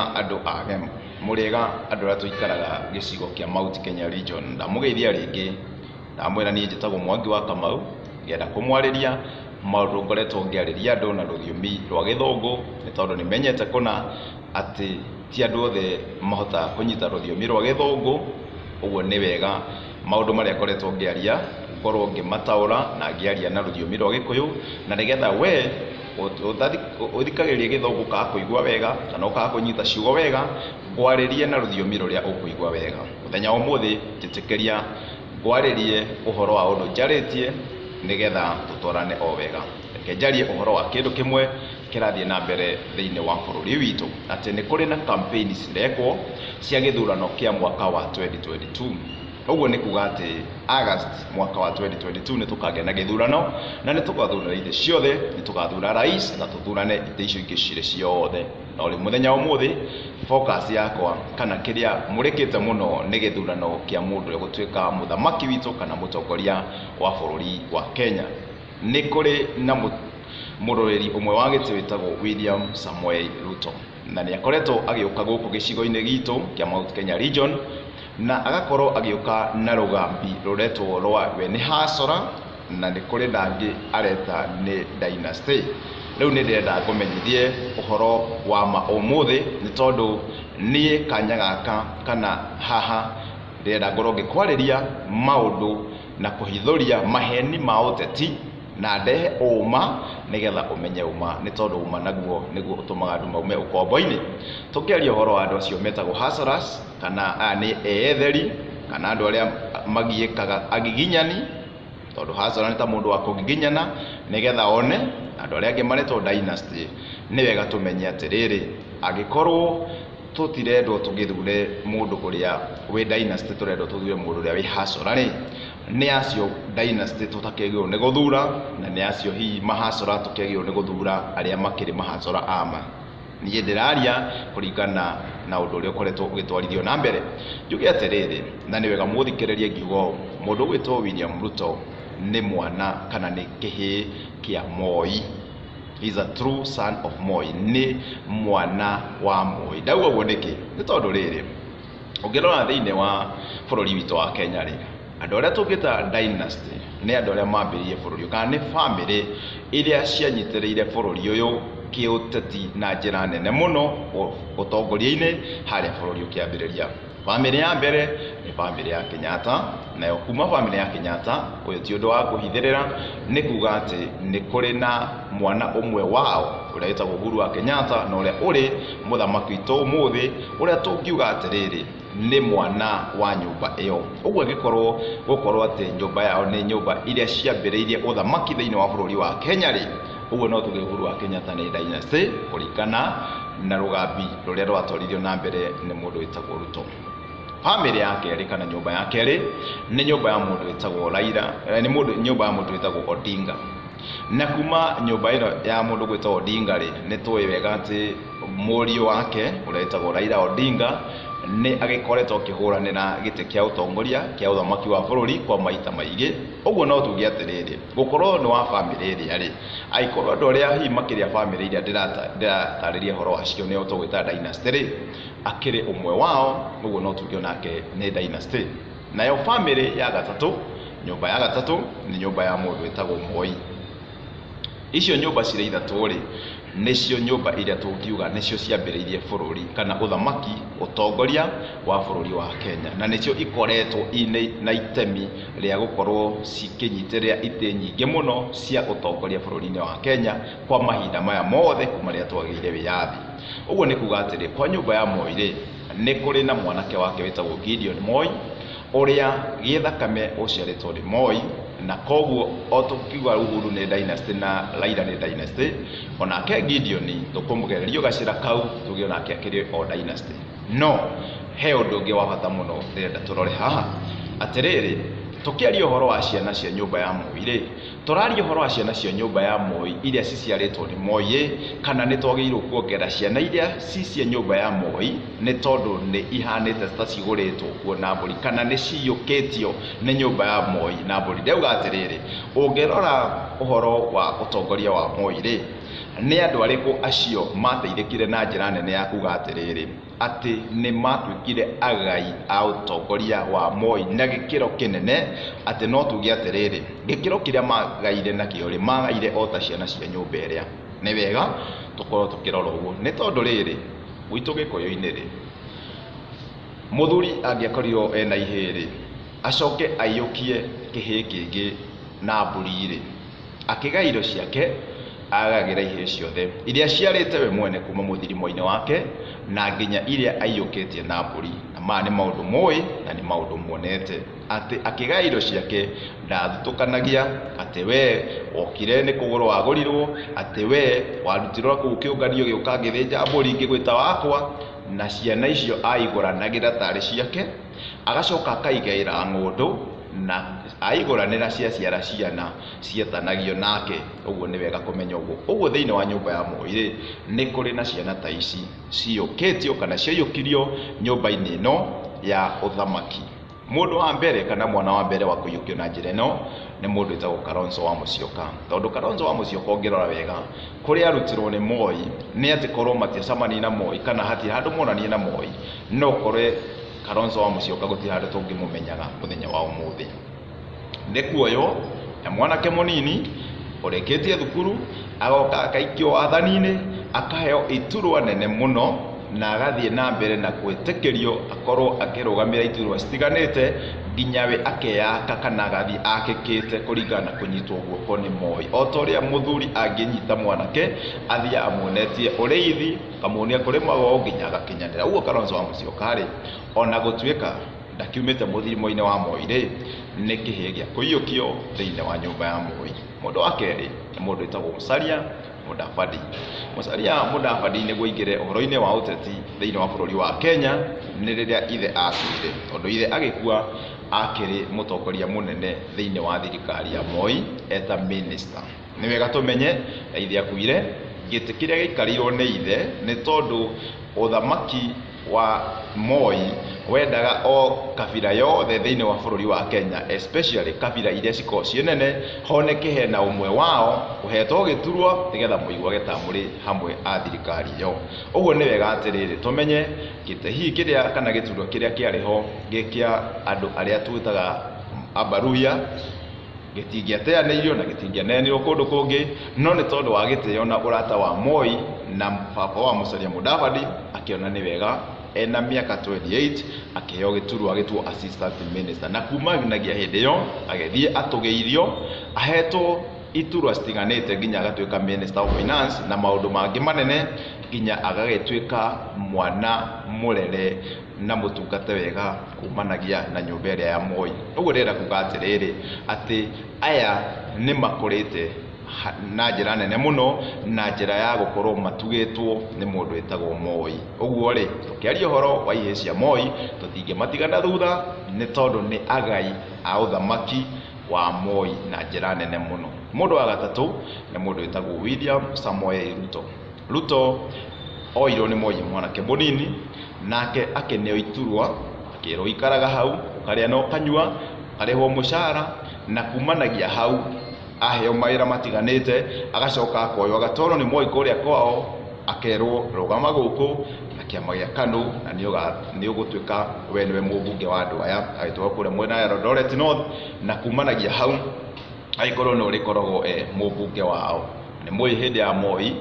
Murega andu age Murega andu ra tuikaraga gicigo kia Mount Kenya region ndamugeithia ringi ndamwira ni njitagwo Mwangi wa Kamau ngenda kumwariria maundu ngoretwo ngiariria andu na ruthiomi rwa Githungu ni tondu ni menyete kuna ati ti andu othe mahota kunyita ruthiomi rwa Githungu uguo ni wega maundu maria ngoretwo ngiaria ngorwo ngimataura na ngiaria na ruthiomi rwa Gikuyu na nigetha we uthikagiria Githungu ka kuigwa wega kana ka kunyita ciugo wega ngwaririe na ruthiomi ruria ukuigwa wega muthenya umuthi njitikiria ngwaririe uhoro wa undu njaritie nigetha tutwarane o wega reke njarie uhoro wa kindu kimwe kirathie na mbere thiini wa bururi witu ati ni kuri na campaign cirekwo cia githurano kia mwaka wa 2022 uguo ni kuga ati August mwaka wa 2022 ni tukagĩa na githurano na ni tugathura ite ciothe ni tugathura rais na tuthurane ite icio ingĩ cire ciothe na uri muthenya umuthi focus yakwa kana kiria murikite muno ni githurano kia mundu gutwika muthamaki witu kana mutongoria wa bururi wa Kenya ni kuri na muroreri umwe wa giti witagwo William Samoei Ruto na ni akoretwo agiuka guku gicigo-ini gitu kia Mount Kenya region na agakorwo agiuka na rugambi ruretwo rwa we ni hasora na ni kuri ndangi areta ni dynasty riu ni ndenda kumenyithie uhoro wa ma umuthi ni tondu nie kanya gaka kana haha ndenda ngorwo ngikwariria maundu na kuhithuria maheni ma uteti na ndehe uma nigetha umenye uma ni tondu uma naguo niguo utumaga andu maume ukombo-ini tukiaria uhoro wa andu acio metagwo hustlers kana ni etheri kana andu aria magiikaga agiginyani tondu hustler ni ta mundu wa kugiginyana nigetha one andu aria angi maretwo dynasty ni wega tumenye atiriri agikorwo tutirendwo tugithure mundu uria we dynasty turendwo tuthure mundu uria we hustler ni acio dynasty tutakegirwo ni guthura na ni acio hi mahasora tukegirwo ni guthura aria makiri mahasora ama niĩ ndĩraria kũringana na ũndũ ũrĩa ũkoretwo ũgĩtwarithio na mbere njuge atĩrĩrĩ na nĩ wega mũthikĩrĩrie ngiugo mũndũ ũgwĩtwo William Ruto nĩ mwana kana nĩ kĩhĩ kĩa Moi. He is a true son of Moi, nĩ mwana wa Moi. Ndauga ũguo nĩkĩ nĩ tondũ rĩrĩ ũngĩrora thĩinĩ wa bũrũri witũ wa Kenya rĩ andu aria tungita dynasty ni andu aria mambiririe bururi kana ni family iria cianyitiriire bururi uyu kiuteti na njira nene muno utongoria-ini haria bururi ukiambiriria. Family ya mbere ni family ya Kenyatta nayo kuma family ya Kenyatta uyu ti undu wa kuhithirira ni kuga ati ni kuri na mwana umwe wao uria witagwo Uhuru wa Kenyatta na uria uri muthamaki witu umuthi uria tungiuga atiriri ni mwana wa nyumba iyo uguo gikorwo gukorwo ati nyumba yao ni nyumba iria ciambiriirie uthamaki thiini wa bururi wa Kenya ri uguo no tuge Uhuru wa Kenyatta ni dynasty kurikana na rugambi ruria rwatwarithio na mbere ni mundu witagwo Ruto. Family yake ri kana nyumba yake ri ni nyumba ya mundu witagwo Raila ni nyumba ya mundu witagwo Odinga na kuma nyumba ino ya mundu gwitagwo Odinga ri ni tuwe wega ati murio wake uria witagwo Raila Odinga ni agikoretwo kihuranira giti kia utongoria kia uthamaki wa bururi kwa maita maigi uguo no tuge atiriri gukorwo ni wa family iria ri aikorwo andu aria hi makiria family iria ndiratariria horo wacio ni utogwita dynasty ri akiri umwe wao uguo no tuge onake ni dynasty. Nayo family ya gatatu nyumba ya gatatu ni nyumba ya mundu witagwo Moi. Icio nyumba cire ithatu ri nicio nyumba iria tungiuga nicio ciambiriirie bururi kana uthamaki utongoria wa bururi wa Kenya na nicio ikoretwo na itemi ria gukorwo cikinyitirira ite nyingi muno cia utongoria bururi-ini wa Kenya kwa mahinda maya mothe kuma ria twagĩire wiyathi. Uguo ni kuga atiri kwa nyumba ya Moi ri ni kuri na mwanake wake witagwo Gideon Moi uria githakame uciaritwo ni Moi na koguo otukiuga Uhuru ni dynasty na Raila ni dynasty onake Gideon tukumugererio gacira kau tuge onake akiri o dynasty no he undu ungi wa bata muno ndenda turore haha atiriri tukiaria uhoro wa ciana cia nyumba ya Moi ri turaria uhoro wa ciana cia nyumba ya Moi iria ciciaritwo ni Moi kana ni twagĩrĩirwo kuongerera ciana iria cia nyumba ya Moi ni tondu ni ihanite ta ciguritwo kuo na mburi kana ni ciyukitio ni nyumba ya Moi na mburi. Ndauga atiriri ungirora uhoro wa utongoria wa Moi ri nĩ andũ arĩkũ acio mateithĩkire na njĩra nene ya kuga atĩrĩrĩ atĩ nĩ matuĩkire agai a ũtongoria wa Moi na gĩkĩro kĩnene, atĩ no tuge atĩrĩrĩ gĩkĩro kĩrĩa magaire nakĩo rĩ, magaire o ta ciana cia nyũmba ĩrĩa. Nĩ wega tũkorwo tũkĩrora ũguo, nĩ tondũ rĩrĩ gwitũ Gĩkũyũ-inĩ rĩ, mũthuri angĩakorirwo ena ihĩĩ rĩ, acoke aiyũkie kĩhĩĩ kĩngĩ na mbũri rĩ, akĩgaia indo ciake agagĩra ihĩĩ ciothe iria ciarĩte we mwene kuma mũthirimo-inĩ wake na nginya iria aiyũkĩtie na mbũri. Na maya nĩ maũndũ mũĩ na nĩ maũndũ muonete, atĩ akĩgaia indo ciake ndathutũkanagia atĩ we okire nĩ kũgũrwo wagũrirwo, atĩ we warutirwo kũu kĩũnganio gĩũka ngĩthĩnja mbũri ngĩgwĩta wakwa, na ciana icio aigũranagĩra tarĩ ciake, agacoka akaigaĩra ng'ũndũ na aigũranĩra ciaciara ciana cietanagio nake. Ũguo nĩ wega kũmenya ũguo. Ũguo thĩinĩ wa nyũmba ya Moi rĩ, nĩ kũrĩ na ciana ta ici ciũkĩtio kana ciaiyũkirio nyũmba-inĩ ĩno ya ũthamaki. Mũndũ wa mbere kana mwana wa mbere wa kũiyũkio na njĩra ĩno nĩ mũndũ wĩtagwo Kalonzo wa Musyoka. Tondũ Kalonzo wa Musyoka ũngĩrora wega kũrĩa arutirwo nĩ Moi nĩ atĩ korwo matiacemania na Moi kana hatirĩ handũ monanie na Moi, no kore Kalonzo wa Musyoka gũtirĩ handũ tũngĩmũmenyaga mũthenya wa ũmũthĩ. Nĩ kuoyo na mwanake mũnini ũrĩkĩtie thukuru agoka akaikio wathani-inĩ, akaheo iturwa nene mũno na agathiĩ na mbere na gwĩtĩkĩrio akorwo akĩrũgamĩrĩra iturwa citiganĩte nginya we akeyaka kana agathiĩ akĩkĩte kũringana na kũnyitwo guoko nĩ Moi. O ta ũrĩa mũthuri angĩnyita mwanake athiĩ amuonetie ũrĩithi, akamuonia kũrĩmagwo nginya agakinyanĩra. Ũguo Kalonzo wa Musyoka rĩ, ona gũtuĩka ndakiumĩte mũthirimo-inĩ wa Moi rĩ, nĩ kĩhĩĩ gĩa kũiyũkio thĩinĩ wa nyũmba ya Moi. Mũndũ wa kerĩ nĩ mũndũ wĩtagwo Musalia Mudavadi. Musalia Mudavadi nĩguo aingĩre ũhoro-inĩ wa ũteti thĩinĩ wa bũrũri wa Kenya nĩ rĩrĩa ithe akuire, tondũ ithe agĩkua akĩrĩ mũtongoria mũnene thĩinĩ wa thirikari ya Moi eta minister. Nĩ wega tũmenye ithe akuire gĩtĩ kĩrĩa gĩikarĩirwo nĩ ithe, nĩ tondũ ũthamaki wa Moi wendaga o kabira yothe thĩinĩ wa bũrũri wa Kenya, especially kabira iria cikoragwo ciĩ nene, honeke hena ũmwe wao ũhetwo gĩturwa nĩgetha mũiguage ta mũrĩ hamwe a thirikari yo. Ũguo nĩ wega atĩrĩrĩ tũmenye gĩtĩ hihi kĩrĩa kana gĩturwa kĩrĩa kĩarĩ ho gĩkĩa andũ arĩa twĩtaga Abaruya gĩtingĩateanĩirio na gĩtingĩaneanĩrwo kũndũ kũngĩ, no nĩ tondũ wa gĩtĩo na ũrata wa Moi na baba wa Musalia Mudavadi akĩona nĩ wega ena mĩaka 28 akĩheo gĩturwa gĩtwo assistant minister, na kumanagia hĩndĩ ĩyo agĩthiĩ atũgĩirio ahetwo iturwa citiganĩte nginya agatuĩka minister of finance na maũndũ mangĩ manene, nginya agagĩtuĩka mwana mũrere na mũtungate wega kumanagia na nyũmba ĩrĩa ya Moi. Ũguo ndĩrenda kuga atĩrĩrĩ atĩ aya nĩ makũrĩte na njĩra nene mũno na njĩra ya gũkorwo matugĩtwo nĩ mũndũ wĩtagwo Moi. Ũguo rĩ, tũkĩaria ũhoro wa ihĩĩ cia Moi tũtingĩmatigana thutha, nĩ tondũ nĩ agai a ũthamaki wa Moi na njĩra nene mũno. Mũndũ wa gatatũ nĩ mũndũ wĩtagwo William Samoei Ruto. Ruto oirwo nĩ Moi mwanake mũnini, nake akĩneo iturwa akĩrwo ikaraga hau ũkarĩa na ũkanyua ũkarĩhwo mũcara, na kumanagia hau aheo mawĩra matiganĩte, agacoka akoywo agatwarwo nĩ Moi kũrĩa kwao akerwo rũgama gũkũ na kĩama gĩa KANU na nĩ ũgũtuĩka we nĩwe mũmbunge wa andũ aya, agĩtwarwo kũrĩa mwena ya Eldoret North, na kumanagia hau agĩkorwo nĩ ũrĩkoragwo mũmbunge wao. Nĩ Moi hĩndĩ ya Moi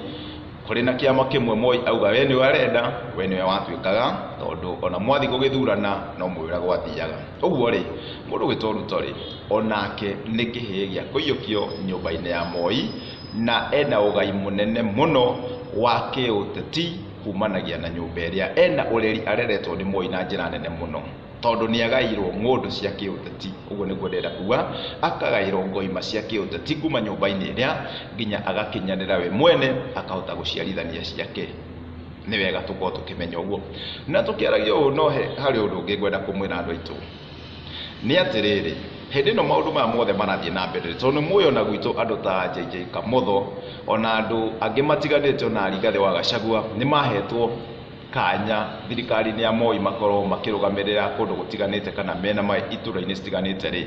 kũrĩ na kĩama kĩmwe Moi auga we nĩwe arenda, we nĩwe watuĩkaga, tondũ ona mwathi gũgĩthurana no mwĩra gwathiaga. Ũguo rĩ, mũndũ wĩtwo Ruto rĩ, onake nĩ kĩhĩĩ gĩa kũiyũkio nyũmba-inĩ ya Moi na ena ũgai mũnene mũno wa kĩũteti kumanagia na nyũmba ĩrĩa ena ũreri areretwo nĩ Moi na njĩra nene mũno, tondũ nĩ agairwo ng'ũndũ cia kĩũteti. Ũguo nĩguo ndĩrenda kuga, akagairwo ngoima cia kĩũteti kuma nyũmba-inĩ ĩrĩa nginya agakinyanĩra we mwene akahota gũciarithania ciake. Nĩ wega tũkorwo tũkĩmenya ũguo. Na tũkĩaragia ũũ no harĩ ũndũ ũngĩ ngwenda kũmwĩra andũ aitũ, nĩ atĩrĩrĩ, hĩndĩ ĩno maũndũ maya mothe marathiĩ na mbere, tondũ nĩ muoyo na gwitũ andũ ta JJ Kamotho ona andũ angĩ matiganĩte ona Rigathĩ wa Gachagua nĩ mahetwo kanya thirikari-inĩ ya Moi makorwo makĩrũgamĩrĩra kũndũ gũtiganĩte kana mena itũra-inĩ citiganĩte rĩ,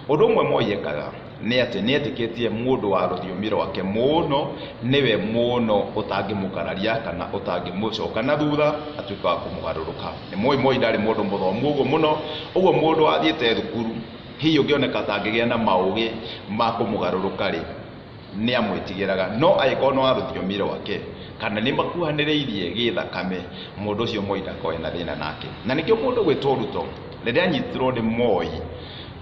ũndũ ũmwe Moi ekaga nĩ atĩ nĩ etĩkĩtie mũndũ wa rũthiomi rwake mũno nĩwe mũno ũtangĩmũkararia kana ũtangĩmũcoka na thutha atuĩka wa kũmũgarũrũka. Nĩ Moi ndarĩ mũndũ mũthomu ũguo mũno, ũguo mũndũ wathiĩte thukuru hihi ũngĩoneka atangĩgĩa na maũgĩ ma kũmũgarũrũka rĩ, nĩ amwĩtigĩraga, no angĩkorwo nĩ wa rũthiomi rwake kana nĩ makuhanĩrĩirie gĩthakame, mũndũ ũcio Moi ndakorwo na thĩna nake. Na nĩkĩo mũndũ gwĩtwo Ruto rĩrĩa anyitirwo nĩ Moi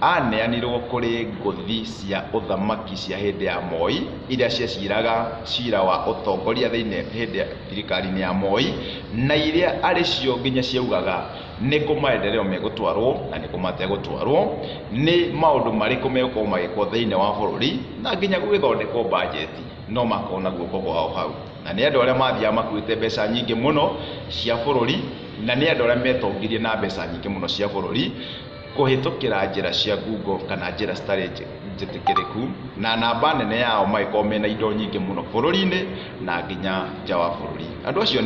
aneanirwo kũrĩ ngũthi cia ũthamaki cia hĩndĩ ya Moi iria ciaciraga cira wa ũtongoria thĩinĩ hĩndĩ ya thirikari-inĩ ya Moi, na iria arĩ cio nginya ciaugaga nĩ kũ maendeleo megũtwarwo na nĩ kũ mategũtwarwo, nĩ maũndũ marĩkũ megũkorwo magĩkwo thĩinĩ wa bũrũri, na nginya gũgĩthondekwo bajeti no makorwo na guoko kwao hau. Na nĩ andũ arĩa mathiaga makuĩte mbeca nyingĩ mũno cia bũrũri, na nĩ andũ arĩa metongirie na mbeca nyingĩ mũno cia bũrũri kũhĩtũkĩra njĩra cia Google kana njĩra citarĩ njĩtĩkĩrĩku, na namba nene yao magĩkorwo mena indo nyingĩ mũno bũrũri-inĩ na nginya nja wa bũrũri. Andũ acio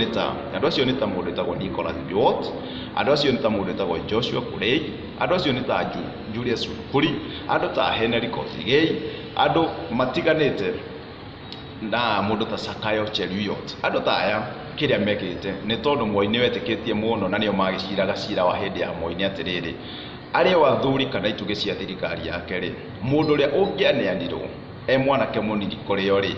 nĩ ta mũndũ wĩtagwo Nicholas Biwott, andũ acio nĩ ta mũndũ wĩtagwo Joshua Kurei, andũ acio nĩ ta Julius Rukuri, andũ ta Henry Kosigei, andũ matiganĩte na mũndũ ta Sakayo Cheruiyot. Andũ ta aya kĩrĩa mekĩte nĩ tondũ Moi nĩ wetĩkĩtie mũno na nĩo magĩciraga cira wa hĩndĩ ya Moi nĩ atĩrĩrĩ, arĩ o athuri kana itugĩ cia thirikari yake rĩ, mũndũ ũrĩa ũngĩaneanirwo mwanake mũnini kũrĩ o rĩ,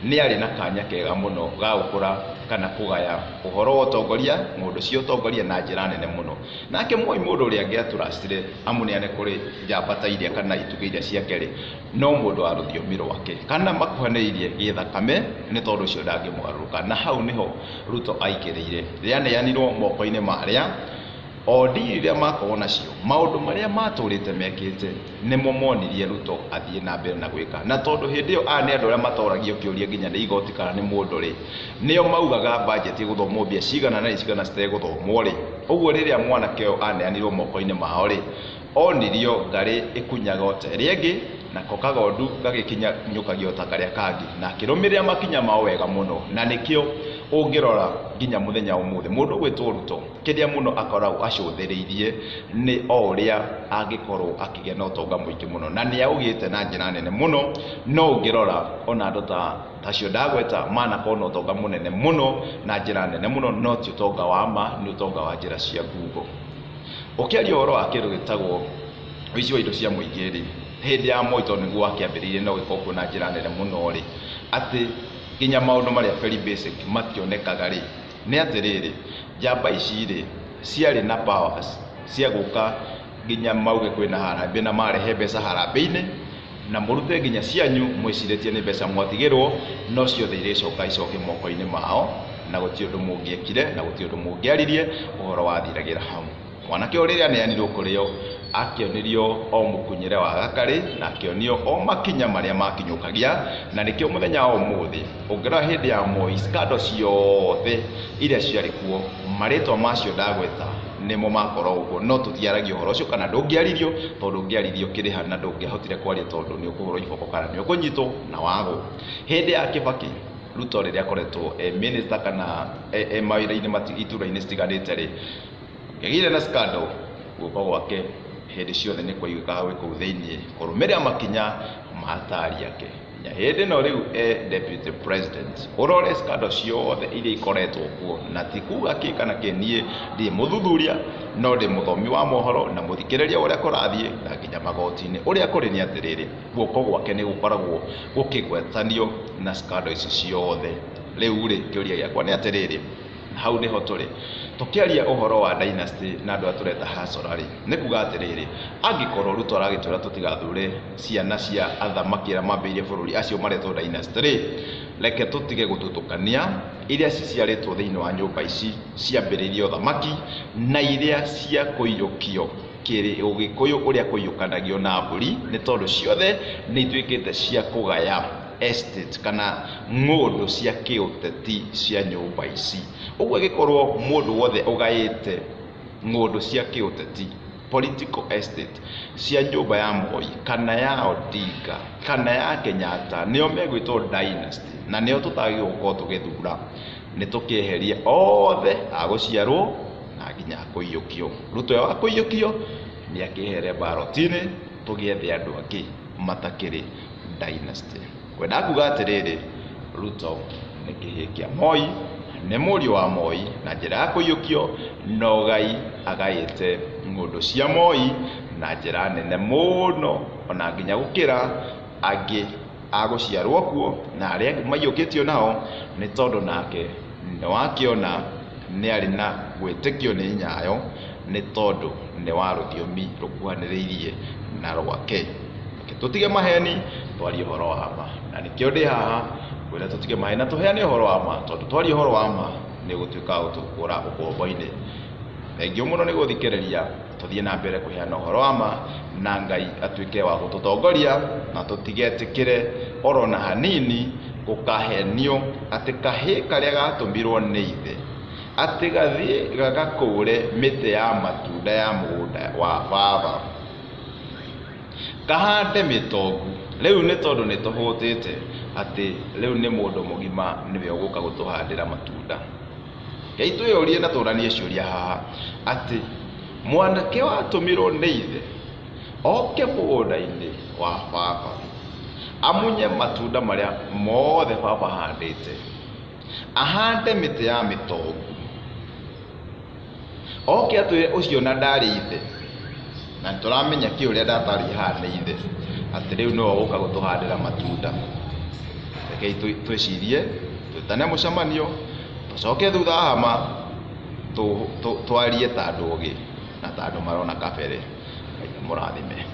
nĩ arĩ na kanya kega mũno ga gũkũra kana kũgaya ũhoro wa ũtongoria, mũndũ cio ũtongoria na njĩra nene mũno. Nake Moi mũndũ ũrĩa angĩatũracire amũneane kũrĩ njamba ta iria kana itugĩ iria ciake rĩ, no mũndũ wa rũthiomi rwake kana makuhanĩrĩirie gĩthakame, nĩ tondũ ũcio ndangĩmũgarũrũka. Na hau nĩho Ruto aikĩrĩire rĩrĩa aneanirwo moko-inĩ marĩa Odi iria makorwo nacio, maũndũ marĩa matũrĩte mekĩte nĩmo monirie Ruto athiĩ na mbere na gwĩka. Na tondũ hĩndĩ ĩyo nĩ andũ arĩa matoragio kĩũria nginya nĩ igoti kana nĩ mũndũ rĩ, nĩo maugaga bajeti gũthomwo mbia cigana na cigana citegũthomwo rĩ, ũguo rĩrĩa mwanake ũyũ aneanirwo moko-inĩ mao rĩ, onirio ngarĩ ĩkunyaga o ta ĩrĩa ĩngĩ, nako kagondu gagĩkinya nyũkagio ta karĩa kangĩ, na akĩrũmĩrĩra makinya mao wega mũno. Na nĩkĩo ũngĩrora nginya mũthenya ũmũthĩ mũndũ gwĩtwo Ruto kĩrĩa mũno akoragwo acũthĩrĩirie nĩ o ũrĩa angĩkorwo akĩgĩa na ũtonga mũingĩ mũno, na nĩ augĩte na njĩra nene mũno. No ũngĩrora ona andũ ta acio ndagweta manakorwo na ũtonga mũnene mũno na njĩra nene mũno, no ti ũtonga wa ma, nĩ ũtonga wa njĩra cia Google. Ũkĩaria ũhoro wa kĩndũ gĩtagwo ũici wa indo cia mũingĩ rĩ, hĩndĩ ya Moi tondũ nĩguo akĩambĩrĩirie no gĩkorwo na njĩra nene mũno rĩ, atĩ nginya maũndũ marĩa very basic mationekaga rĩ, nĩ atĩrĩrĩ, njamba ici rĩ ciarĩ na powers cia gũka nginya mauge kwĩna harambĩ na marehe mbeca harambĩ-inĩ, na mũrute nginya cianyu mwĩcirĩtie nĩ mbeca mwatigĩrwo, no ciothe irĩcoka icoke moko-inĩ mao, na gũtirĩ ũndũ mũngĩekire na gũtirĩ ũndũ mũngĩaririe, ũhoro wathiragĩra hau. Mwanake ũyũ rĩrĩa aneanirwo kũrĩ o, akĩonirio o mũkunyĩre wa gakarĩ na akĩonio o makinya marĩa makinyũkagia, na nĩkĩo mũthenya wa ũmũthĩ ũngĩrora hĩndĩ ya Moi scandal ciothe iria ciarĩ kuo, marĩtwa macio ndagweta nĩmo makorwo ũguo, no tũtiaragia ũhoro ũcio kana ndũngĩaririo, tondũ ũngĩaririo kĩrĩha na ndũngĩahotire kwaria tondũ nĩ ũkũhũrwo iboko kana nĩ ũkũnyitwo na wagũ. Hĩndĩ ya Kibaki, Ruto rĩrĩa akoretwo minister kana mawĩra-inĩ itũra-inĩ citiganĩte rĩ, ngĩgire na scandal guoko gwake hĩndĩ ciothe nĩ kũiguĩkaga gwĩ kũu thĩiniĩ kũrũmĩrĩra makinya ma atari ake. Na hĩndĩ ĩno rĩu deputy president, ũrore scandal ciothe iria ikoretwo kuo, na ti kuga kĩ kana kĩ, niĩ ndĩ mũthuthuria no ndĩ mũthomi wa mohoro na mũthikĩrĩria ũrĩa kũrathiĩ na nginya magoti-inĩ ũrĩa kũrĩ nĩ atĩrĩrĩ, guoko gwake nĩ gũkoragwo gũkĩgwetanio na scandal ici ciothe. Rĩu rĩ, kĩũria gĩakwa nĩ atĩrĩrĩ, hau nĩho tũrĩ tũkĩaria ũhoro wa dynasty na andũ atũreta hasora rĩ, nĩ kuga atĩrĩrĩ, angĩkorwo Ruto aragĩtwĩra tũtigathure ciana cia athamaki arĩa mambĩirie bũrũri acio maretwo dynasty rĩ, reke tũtige gũtũtukania iria ciciarĩtwo thĩinĩ wa nyũmba ici ciambĩrĩirie ũthamaki na iria cia kũiyũkio kĩrĩ ũgĩkũyũ ũrĩa kũiyũkanagio na mbũri, nĩ tondũ ciothe nĩ ituĩkĩte cia kũgaya estate kana ng'ũndũ cia kĩũteti cia nyũmba ici. Ũguo gĩkorwo mũndũ wothe ũgaĩte ng'ũndũ cia kĩũteti, political estate cia nyũmba ya Moi kana ya Odinga kana ya Kenyatta, nĩo megwĩtwo dynasty, na nĩo tũtagĩrĩirwo gũkorwo tũgĩthura. nĩ tũkĩeherie othe agũciarwo na nginya kũiyũkio. Ruto wa kũiyũkio nĩ akĩhere ballot-inĩ tũgĩethe andũ angĩ matakĩrĩ dynasty. Kwenda kuga atĩrĩrĩ, Ruto nĩ kĩhĩĩ kĩa Moi, nĩ mũriũ wa Moi, na njĩra ya kũiyũkio no Ngai agaĩte ng'ũndũ cia Moi na njĩra nene mũno, ona nginya gũkĩra angĩ agũciarwo kuo na arĩa maiyũkĩtio nao, nĩ tondũ nake nĩ wakĩona nĩ arĩ na gwĩtĩkio nĩ Nyayo, nĩ tondũ nĩ wa rũthiomi rũkuhanĩrĩirie na rwake. Tũtige maheni, twarie ũhoro wa ma, na nĩkĩo ndĩ haha kwĩra tũtige maheni na tũheane ũhoro wa ma, tondũ twarie ũhoro wa ma nĩ gũtuĩka gũtũkũra ũkombo-inĩ. Thengiũ mũno nĩ gũthikĩrĩria, tũthiĩ na mbere kũheana ũhoro wa ma, na Ngai atuĩke wa gũtũtongoria, na tũtigetĩkĩre oro na hanini gũkahenio atĩ kahĩĩ karĩa gatũmirwo nĩ ithe atĩ gathiĩ gagakũre mĩtĩ ya matunda ya mũgũnda wa baba, kahande mĩtongu. Rĩu nĩ tondũ nĩ tũhũtĩte atĩ rĩu nĩ mũndũ mũgima nĩwe ũgũka gũtũhandĩra matunda. Ngai twĩyũrie na tũranie ciũria haha atĩ mwanake watũmirwo nĩ ithe oke mũgũnda-inĩ wa baba amunye matunda marĩa mothe baba handĩte, ahande mĩtĩ ya mĩtongu, oke atwĩre ũcio na ndarĩ ithe, na tũramenya kĩ ũrĩa ndatarĩ haha nĩ ithe, atĩ rĩu nĩwe ũgũka gũtũhandĩra matunda. Rekei twĩcirie, twĩtane mũcemanio, tũcoke thutha hama twarie ta andũ ũgĩ na ta andũ marona kabere. Ngai mũrathime.